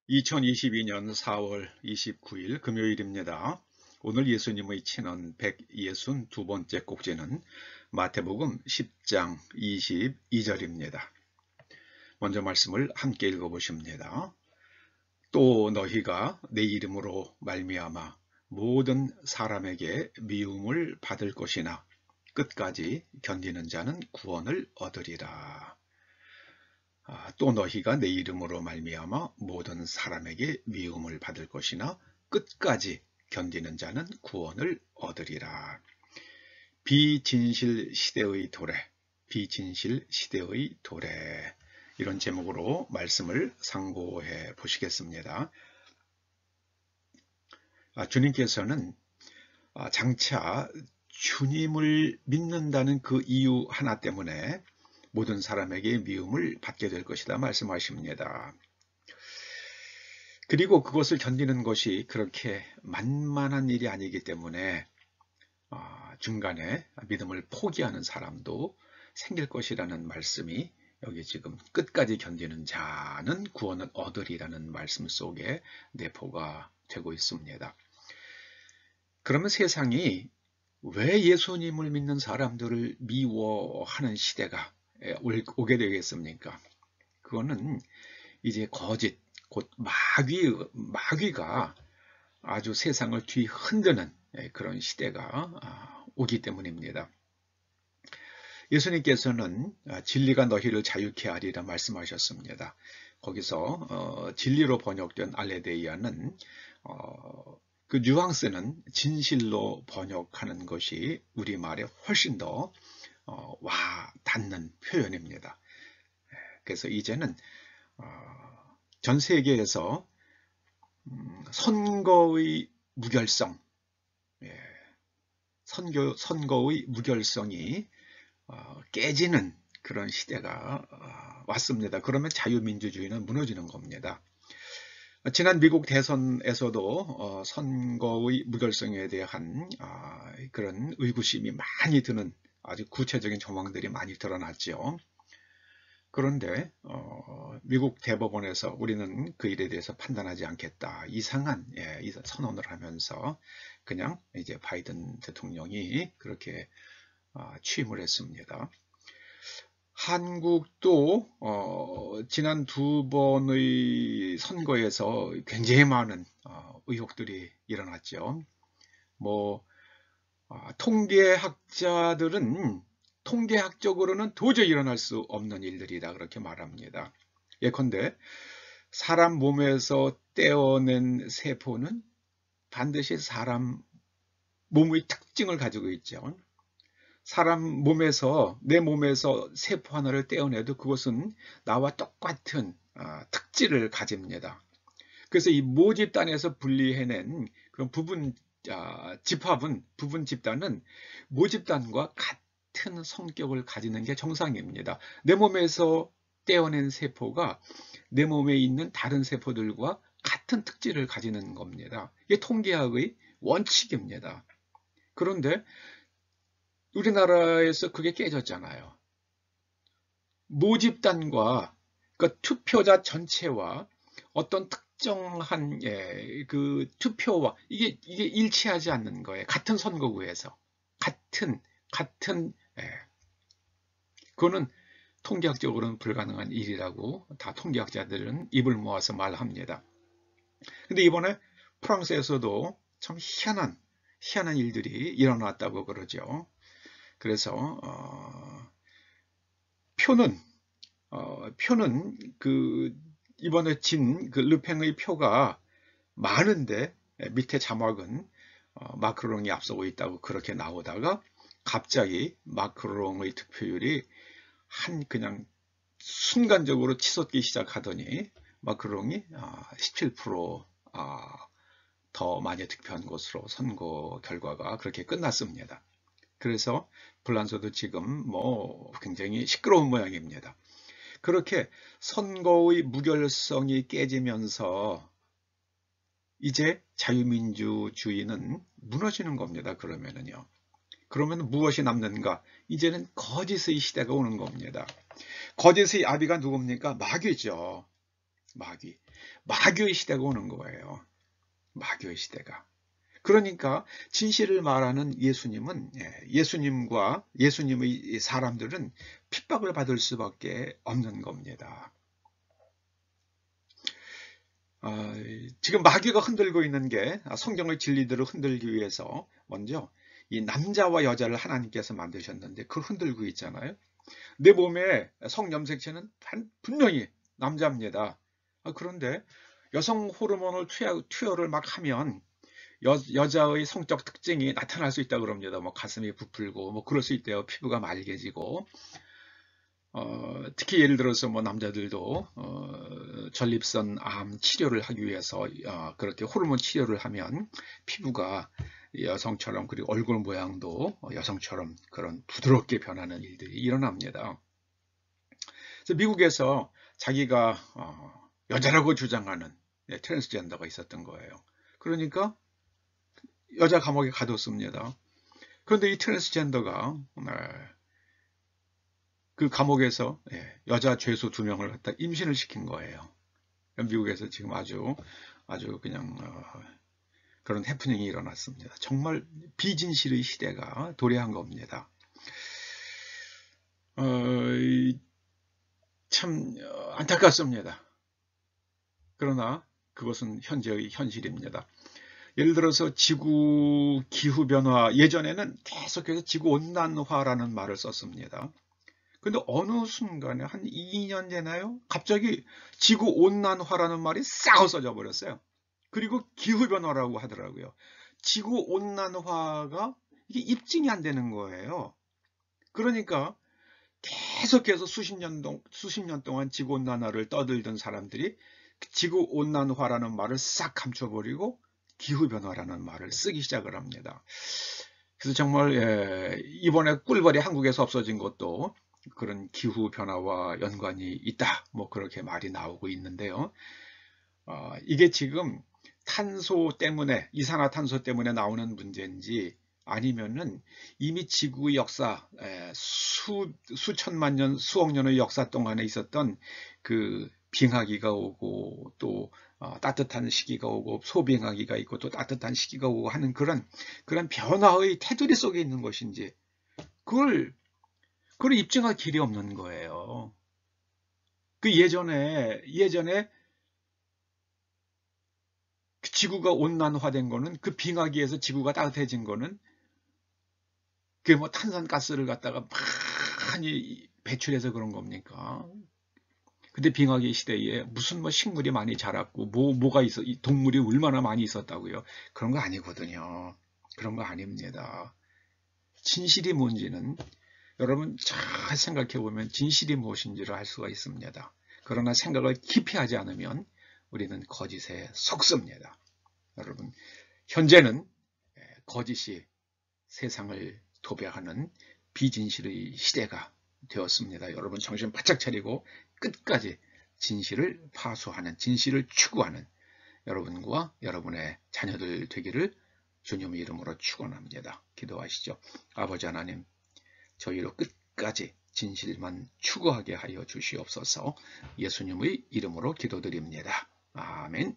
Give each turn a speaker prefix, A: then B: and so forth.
A: 2022년 4월 29일 금요일입니다. 오늘 예수님의 친언 162번째 꼭지는 마태복음 10장 22절입니다. 먼저 말씀을 함께 읽어보십니다. 또 너희가 내 이름으로 말미암아 모든 사람에게 미움을 받을 것이나 끝까지 견디는 자는 구원을 얻으리라. 또 너희가 내 이름으로 말미암아 모든 사람에게 미움을 받을 것이나 끝까지 견디는 자는 구원을 얻으리라. 비진실 시대의 도래, 비진실 시대의 도래, 이런 제목으로 말씀을 상고해 보시겠습니다. 주님께서는 장차 주님을 믿는다는 그 이유 하나 때문에 모든 사람에게 미움을 받게 될 것이다 말씀하십니다. 그리고 그것을 견디는 것이 그렇게 만만한 일이 아니기 때문에 중간에 믿음을 포기하는 사람도 생길 것이라는 말씀이 여기 지금 끝까지 견디는 자는 구원을 얻으리라는 말씀 속에 내포가 되고 있습니다. 그러면 세상이 왜 예수님을 믿는 사람들을 미워하는 시대가 오게 되겠습니까? 그거는 이제 거짓, 곧 마귀가 아주 세상을 뒤흔드는 그런 시대가 오기 때문입니다. 예수님께서는 진리가 너희를 자유케 하리라 말씀하셨습니다. 거기서 진리로 번역된 알레데이아는 그 뉘앙스는 진실로 번역하는 것이 우리말에 훨씬 더 와 닿는 표현입니다. 그래서 이제는 전 세계에서 선거의 무결성, 선거의 무결성이 깨지는 그런 시대가 왔습니다. 그러면 자유민주주의는 무너지는 겁니다. 지난 미국 대선에서도 선거의 무결성에 대한 그런 의구심이 많이 드는 아주 구체적인 정황들이 많이 드러났죠. 그런데 미국 대법원에서 우리는 그 일에 대해서 판단하지 않겠다, 이상한 선언을 하면서 그냥 이제 바이든 대통령이 그렇게 취임을 했습니다. 한국도 지난 두 번의 선거에서 굉장히 많은 의혹들이 일어났죠. 통계학자들은 통계학적으로는 도저히 일어날 수 없는 일들이다 그렇게 말합니다. 예컨대 사람 몸에서 떼어낸 세포는 반드시 사람 몸의 특징을 가지고 있죠. 사람 몸에서, 내 몸에서 세포 하나를 떼어내도 그것은 나와 똑같은 특질을 가집니다. 그래서 이 모집단에서 분리해낸 그런 부분 집단은 모집단과 같은 성격을 가지는 게 정상입니다. 내 몸에서 떼어낸 세포가 내 몸에 있는 다른 세포들과 같은 특질을 가지는 겁니다. 이게 통계학의 원칙입니다. 그런데 우리나라에서 그게 깨졌잖아요. 모집단과 그 투표자 전체와 어떤 특정한 그 투표와 이게 일치하지 않는 거예요. 같은 선거구에서 같은 그거는 통계학적으로는 불가능한 일이라고 다 통계학자들은 입을 모아서 말합니다. 근데 이번에 프랑스에서도 참 희한한 일들이 일어났다고 그러죠. 그래서 표는 그 이번에 진 그 르팽의 표가 많은데 밑에 자막은 마크롱이 앞서고 있다고 그렇게 나오다가 갑자기 마크롱의 득표율이 그냥 순간적으로 치솟기 시작하더니 마크롱이 17% 더 많이 득표한 것으로 선거 결과가 그렇게 끝났습니다. 그래서 불란서도 지금 굉장히 시끄러운 모양입니다. 그렇게 선거의 무결성이 깨지면서 이제 자유민주주의는 무너지는 겁니다. 그러면 무엇이 남는가? 이제는 거짓의 시대가 오는 겁니다. 거짓의 아비가 누굽니까? 마귀죠. 마귀의 시대가 오는 거예요. 마귀의 시대가. 그러니까 진실을 말하는 예수님은, 예수님과 예수님의 사람들은 핍박을 받을 수밖에 없는 겁니다. 지금 마귀가 흔들고 있는 게 성경의 진리들을 흔들기 위해서 먼저 이 남자와 여자를 하나님께서 만드셨는데 그걸 흔들고 있잖아요. 내 몸에 성염색체는 분명히 남자입니다. 그런데 여성 호르몬을 투여를 막 하면 여자의 성적 특징이 나타날 수 있다고 그럽니다. 뭐 가슴이 부풀고 뭐 그럴 수 있대요. 피부가 말개지고. 특히 예를 들어서 뭐 남자들도 전립선 암 치료를 하기 위해서 그렇게 호르몬 치료를 하면 피부가 여성처럼, 그리고 얼굴 모양도 여성처럼 그런 부드럽게 변하는 일들이 일어납니다. 그래서 미국에서 자기가 여자라고 주장하는 트랜스젠더가 있었던 거예요. 그러니까 여자 감옥에 가뒀습니다. 그런데 이 트랜스젠더가 그 감옥에서 여자 죄수 2명을 갖다 임신을 시킨 거예요. 미국에서 지금 아주 그냥 그런 해프닝이 일어났습니다. 정말 비진실의 시대가 도래한 겁니다. 참 안타깝습니다. 그러나 그것은 현재의 현실입니다. 예를 들어서 지구 기후변화, 예전에는 계속해서 지구온난화라는 말을 썼습니다. 근데 어느 순간에 한 2년 되나요? 갑자기 지구온난화라는 말이 싹 없어져 버렸어요. 그리고 기후변화라고 하더라고요. 지구온난화가 이게 입증이 안 되는 거예요. 그러니까 계속해서 수십 년 동안 지구온난화를 떠들던 사람들이 지구온난화라는 말을 싹 감춰버리고 기후변화라는 말을 쓰기 시작을 합니다. 그래서 정말 이번에 꿀벌이 한국에서 없어진 것도 그런 기후변화와 연관이 있다, 뭐 그렇게 말이 나오고 있는데요. 이게 지금 탄소 때문에, 이산화탄소 때문에 나오는 문제인지 아니면은 이미 지구의 역사, 수천만 년, 수억 년의 역사 동안에 있었던 그 빙하기가 오고 또 따뜻한 시기가 오고 소빙하기가 있고 또 따뜻한 시기가 오고 하는 그런 변화의 테두리 속에 있는 것인지 그걸 입증할 길이 없는 거예요. 그 예전에 지구가 온난화된 거는, 그 빙하기에서 지구가 따뜻해진 거는 그게 뭐 탄산가스를 갖다가 많이 배출해서 그런 겁니까? 근데 빙하기 시대에 무슨 뭐 식물이 많이 자랐고 뭐가 있어, 동물이 얼마나 많이 있었다고요? 그런 거 아니거든요. 그런 거 아닙니다. 진실이 뭔지는 여러분 잘 생각해 보면 진실이 무엇인지를 알 수가 있습니다. 그러나 생각을 깊이 하지 않으면 우리는 거짓에 속습니다. 여러분, 현재는 거짓이 세상을 도배하는 비진실의 시대가 되었습니다. 여러분 정신 바짝 차리고 끝까지 진실을 파수하는, 진실을 추구하는 여러분과 여러분의 자녀들 되기를 주님의 이름으로 축원합니다. 기도하시죠. 아버지 하나님, 저희로 끝까지 진실만 추구하게 하여 주시옵소서. 예수님의 이름으로 기도드립니다. 아멘.